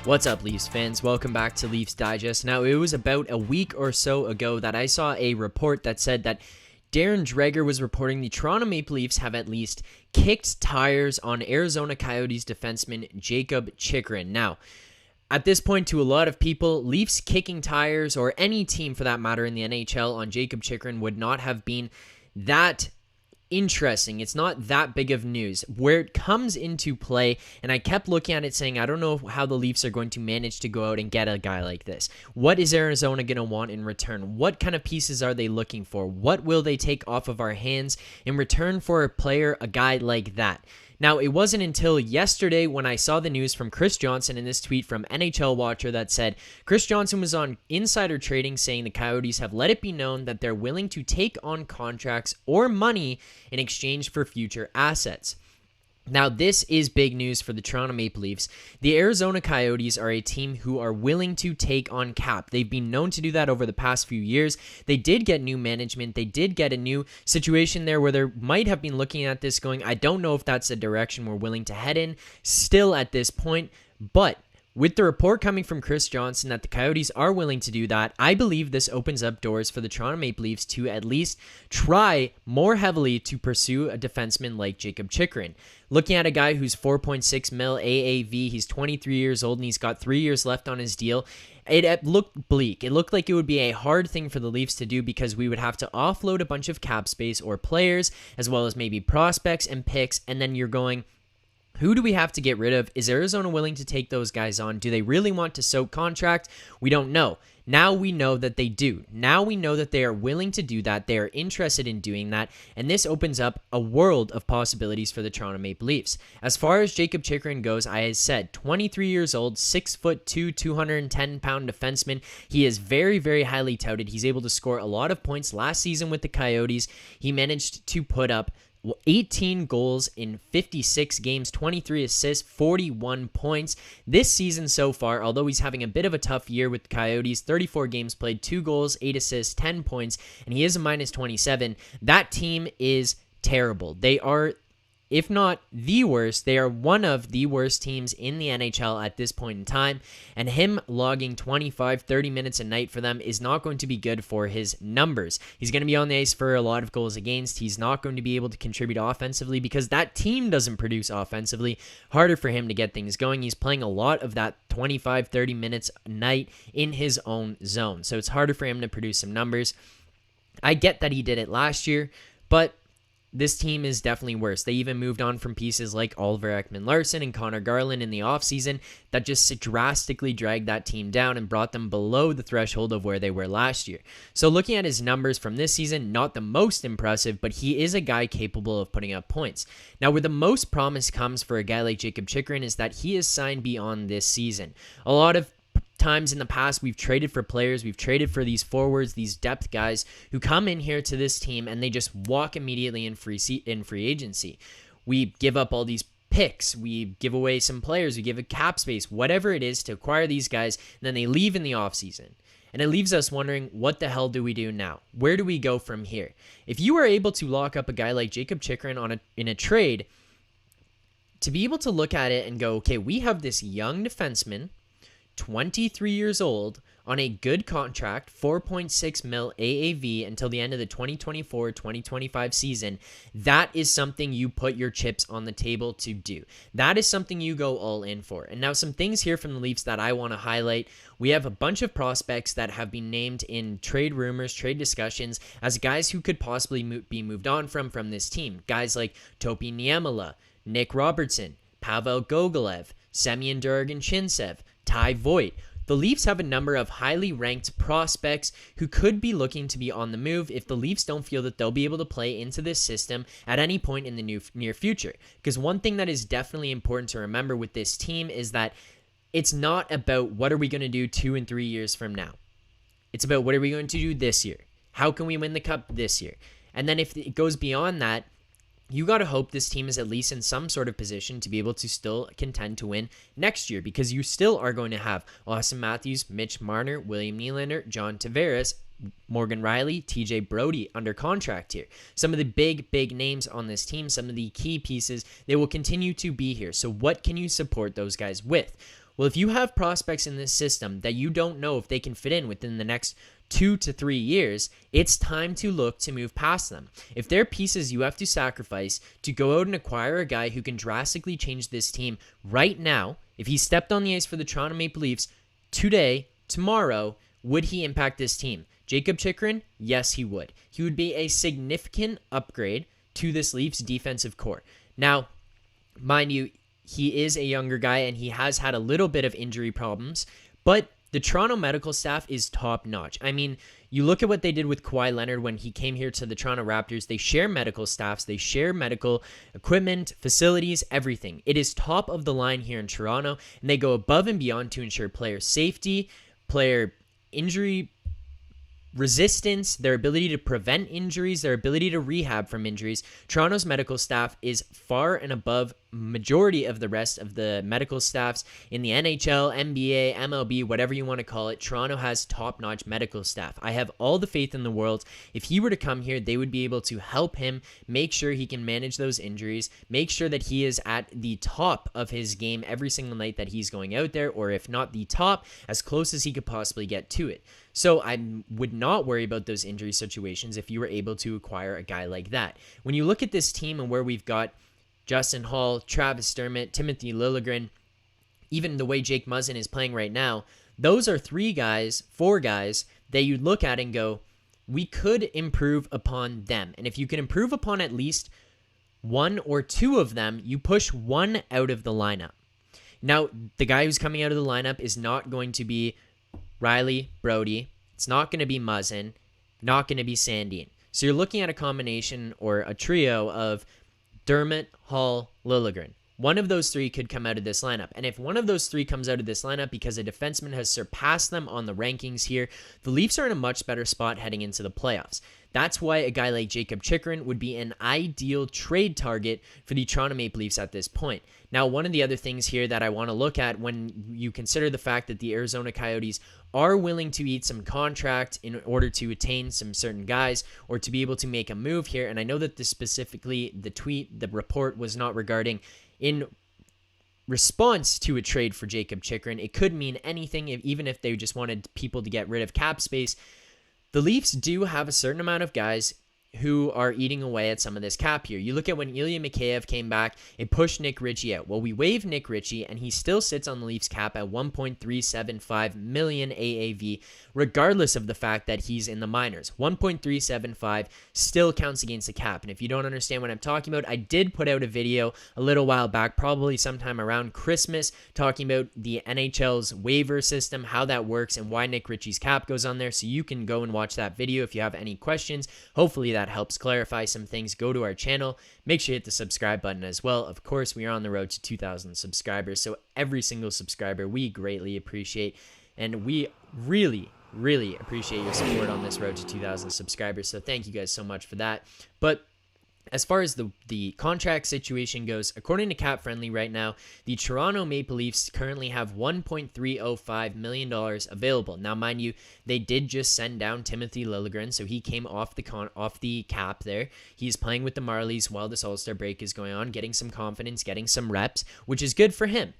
What's up, Leafs fans? Welcome back to Leafs Digest. Now, it was about a week or so ago that I saw a report that said that Darren Dreger was reporting the Toronto Maple Leafs have at least kicked tires on Arizona Coyotes defenseman Jakob Chychrun. Now, at this point, to a lot of people, Leafs kicking tires, or any team for that matter in the NHL, on Jakob Chychrun would not have been that interesting. It's not that big of news. Where it comes into play, and I kept looking at it saying, I don't know how the Leafs are going to manage to go out and get a guy like this. What is Arizona going to want in return? What kind of pieces are they looking for? What will they take off of our hands in return for a player, a guy like that? Now, it wasn't until yesterday when I saw the news from Chris Johnston in this tweet from NHL Watcher that said Chris Johnston was on Insider Trading saying the Coyotes have let it be known that they're willing to take on contracts or money in exchange for future assets. Now, this is big news for the Toronto Maple Leafs. The Arizona Coyotes are a team who are willing to take on cap. They've been known to do that over the past few years. They did get new management. They did get a new situation there where they might have been looking at this going, I don't know if that's the direction we're willing to head in still at this point, but with the report coming from Chris Johnston that the Coyotes are willing to do that, I believe this opens up doors for the Toronto Maple Leafs to at least try more heavily to pursue a defenseman like Jakob Chychrun. Looking at a guy who's 4.6 mil AAV, he's 23 years old and he's got 3 years left on his deal. It looked bleak. It looked like it would be a hard thing for the Leafs to do because we would have to offload a bunch of cap space or players, as well as maybe prospects and picks, and then you're going, who do we have to get rid of? Is Arizona willing to take those guys on? Do they really want to soak contract? We don't know. Now we know that they do. Now we know that they are willing to do that. They are interested in doing that. And this opens up a world of possibilities for the Toronto Maple Leafs. As far as Jakob Chychrun goes, I said 23 years old, 6'2", 210-pound defenseman. He is very, very highly touted. He's able to score a lot of points. Last season with the Coyotes, he managed to put up 18 goals in 56 games, 23 assists, 41 points. This season so far, although he's having a bit of a tough year with the Coyotes, 34 games played, 2 goals, 8 assists, 10 points, and he is a minus 27. That team is terrible. They are, if not the worst, they are one of the worst teams in the NHL at this point in time, and him logging 25, 30 minutes a night for them is not going to be good for his numbers. He's going to be on the ice for a lot of goals against. He's not going to be able to contribute offensively because that team doesn't produce offensively. Harder for him to get things going. He's playing a lot of that 25, 30 minutes a night in his own zone, so it's harder for him to produce some numbers. I get that he did it last year, but this team is definitely worse. They even moved on from pieces like Oliver Ekman-Larsson and Connor Garland in the offseason that just drastically dragged that team down and brought them below the threshold of where they were last year. So looking at his numbers from this season, not the most impressive, but he is a guy capable of putting up points. Now, where the most promise comes for a guy like Jakob Chychrun is that he is signed beyond this season. A lot of times in the past, we've traded for players, we've traded for these forwards, these depth guys who come in here to this team and they just walk immediately in free agency. We give up all these picks, we give away some players, we give a cap space, whatever it is to acquire these guys, and then they leave in the offseason. And it leaves us wondering, what the hell do we do now? Where do we go from here? If you are able to lock up a guy like Jakob Chychrun in a trade, to be able to look at it and go, okay, we have this young defenseman, 23 years old, on a good contract, 4.6 mil AAV until the end of the 2024-2025 season. That is something you put your chips on the table to do. That is something you go all in for. And now some things here from the Leafs that I want to highlight. We have a bunch of prospects that have been named in trade rumors, trade discussions, as guys who could possibly be moved on from this team. Guys like Topi Niemela, Nick Robertson, Pavel Gogolev, Semyon Duragin-Chintsev, Ty Voigt. The Leafs have a number of highly ranked prospects who could be looking to be on the move if the Leafs don't feel that they'll be able to play into this system at any point in the near future. Because one thing that is definitely important to remember with this team is that it's not about what are we going to do 2 and 3 years from now. It's about what are we going to do this year? How can we win the cup this year? And then if it goes beyond that, you got to hope this team is at least in some sort of position to be able to still contend to win next year, because you still are going to have Auston Matthews, Mitch Marner, William Nylander, John Tavares, Morgan Riley, TJ Brody under contract here. Some of the big names on this team, some of the key pieces, they will continue to be here. So what can you support those guys with? Well, if you have prospects in this system that you don't know if they can fit in within the next 2 to 3 years, it's time to look to move past them. If they're pieces you have to sacrifice to go out and acquire a guy who can drastically change this team right now, if he stepped on the ice for the Toronto Maple Leafs today, tomorrow, would he impact this team? Jakob Chychrun? Yes, he would. He would be a significant upgrade to this Leafs defensive core. Now, mind you, he is a younger guy and he has had a little bit of injury problems, but the Toronto medical staff is top notch. I mean, you look at what they did with Kawhi Leonard when he came here to the Toronto Raptors. They share medical staffs, they share medical equipment, facilities, everything. It is top of the line here in Toronto, and they go above and beyond to ensure player safety, player injury resistance, their ability to prevent injuries, their ability to rehab from injuries. Toronto's medical staff is far and above majority of the rest of the medical staffs in the NHL, NBA, MLB, whatever you want to call it. Toronto has top-notch medical staff. I have all the faith in the world. If he were to come here, they would be able to help him make sure he can manage those injuries, make sure that he is at the top of his game every single night that he's going out there, or if not the top, as close as he could possibly get to it. So I would not worry about those injury situations if you were able to acquire a guy like that. When you look at this team and where we've got Justin Holl, Travis Dermott, Timothy Liljegren, even the way Jake Muzzin is playing right now, those are four guys that you look at and go, we could improve upon them. And if you can improve upon at least one or two of them, you push one out of the lineup. Now, the guy who's coming out of the lineup is not going to be Riley, Brody. It's not going to be Muzzin, not going to be Sandin. So you're looking at a combination or a trio of Dermott, Hall, Liljegren. One of those three could come out of this lineup. And if one of those three comes out of this lineup because a defenseman has surpassed them on the rankings here, the Leafs are in a much better spot heading into the playoffs. That's why a guy like Jakob Chychrun would be an ideal trade target for the Toronto Maple Leafs at this point. Now, one of the other things here that I want to look at when you consider the fact that the Arizona Coyotes are willing to eat some contract in order to attain some certain guys or to be able to make a move here, and I know that this specifically, the report was not regarding in response to a trade for Jakob Chychrun. It could mean anything, even if they just wanted people to get rid of cap space. The Leafs do have a certain amount of guys who are eating away at some of this cap here. You look at when Ilya Mikheyev came back, it pushed Nick Ritchie out. Well, we waived Nick Ritchie, and he still sits on the Leafs cap at $1.375 million AAV, regardless of the fact that he's in the minors. $1.375 still counts against the cap. And if you don't understand what I'm talking about, I did put out a video a little while back, probably sometime around Christmas, talking about the NHL's waiver system, how that works, and why Nick Ritchie's cap goes on there. So you can go and watch that video if you have any questions. Hopefully that helps clarify some things. Go to our channel. Make sure you hit the subscribe button as well. Of course, we are on the road to 2,000 subscribers, so every single subscriber we greatly appreciate, and we really appreciate your support on this road to 2,000 subscribers, so thank you guys so much for that. But as far as the contract situation goes, according to Cap Friendly right now, the Toronto Maple Leafs currently have $1.305 million available. Now, mind you, they did just send down Timothy Liljegren, so he came off the cap there. He's playing with the Marlies while this All-Star break is going on, getting some confidence, getting some reps, which is good for him.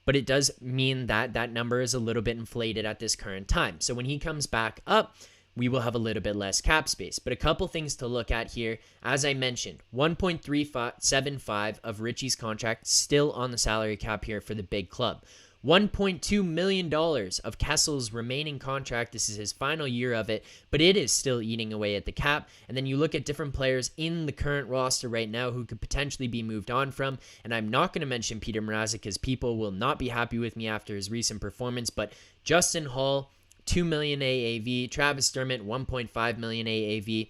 But it does mean that that number is a little bit inflated at this current time. So when he comes back up, we will have a little bit less cap space. But a couple things to look at here. As I mentioned, 1.375 of Ritchie's contract still on the salary cap here for the big club. $1.2 million of Kessel's remaining contract. This is his final year of it, but it is still eating away at the cap. And then you look at different players in the current roster right now who could potentially be moved on from. And I'm not going to mention Peter Mrazek because people will not be happy with me after his recent performance, but Justin Holl, $2 million AAV, Travis Dermott, $1.5 million AAV.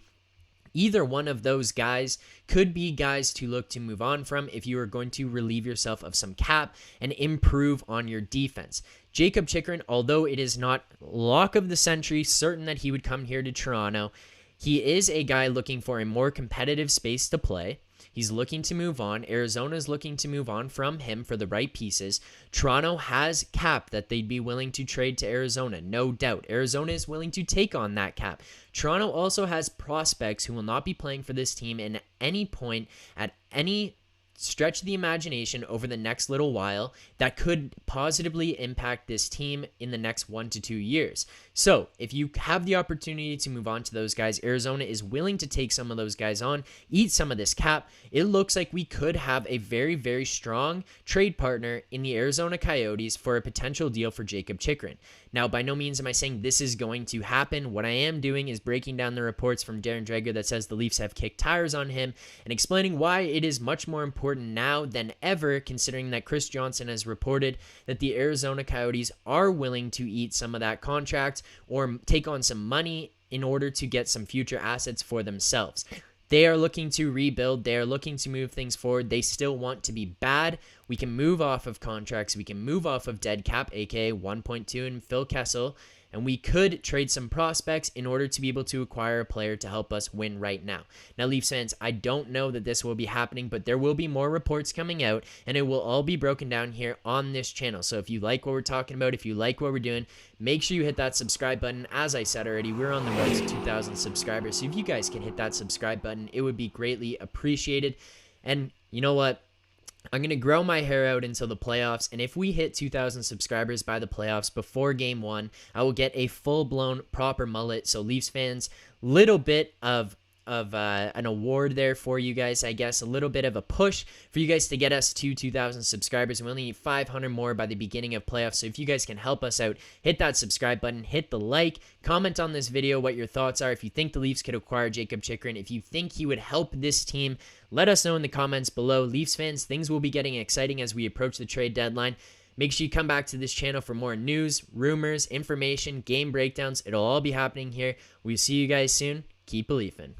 Either one of those guys could be guys to look to move on from if you are going to relieve yourself of some cap and improve on your defense. Jakob Chychrun, although it is not lock of the century, certain that he would come here to Toronto, he is a guy looking for a more competitive space to play. He's looking to move on. Arizona's looking to move on from him for the right pieces. Toronto has cap that they'd be willing to trade to Arizona, no doubt. Arizona is willing to take on that cap. Toronto also has prospects who will not be playing for this team in any point at any stretch the imagination over the next little while that could positively impact this team in the next 1 to 2 years. So if you have the opportunity to move on to those guys, Arizona is willing to take some of those guys on, eat some of this cap. It looks like we could have a very, very strong trade partner in the Arizona Coyotes for a potential deal for Jakob Chychrun. Now, by no means am I saying this is going to happen. What I am doing is breaking down the reports from Darren Dreger that says the Leafs have kicked tires on him and explaining why it is much more important now than ever, considering that Chris Johnston has reported that the Arizona Coyotes are willing to eat some of that contract or take on some money in order to get some future assets for themselves. They are looking to rebuild. They are looking to move things forward. They still want to be bad. We can move off of contracts. We can move off of dead cap, aka 1.2 and Phil Kessel, and we could trade some prospects in order to be able to acquire a player to help us win right now. Now, Leafs fans, I don't know that this will be happening, but there will be more reports coming out, and it will all be broken down here on this channel. So if you like what we're talking about, if you like what we're doing, make sure you hit that subscribe button. As I said already, we're on the road to 2,000 subscribers, so if you guys can hit that subscribe button, it would be greatly appreciated. And you know what? I'm going to grow my hair out until the playoffs, and if we hit 2,000 subscribers by the playoffs before Game 1, I will get a full-blown proper mullet. So Leafs fans, little bit of an award there for you guys, I guess, a little bit of a push for you guys to get us to 2,000 subscribers. We only need 500 more by the beginning of playoffs, so if you guys can help us out, hit that subscribe button, hit the like, comment on this video what your thoughts are. If you think the Leafs could acquire Jakob Chychrun, if you think he would help this team, let us know in the comments below. Leafs fans, things will be getting exciting as we approach the trade deadline. Make sure you come back to this channel for more news, rumors, information, game breakdowns. It'll all be happening here. We'll see you guys soon. Keep believing.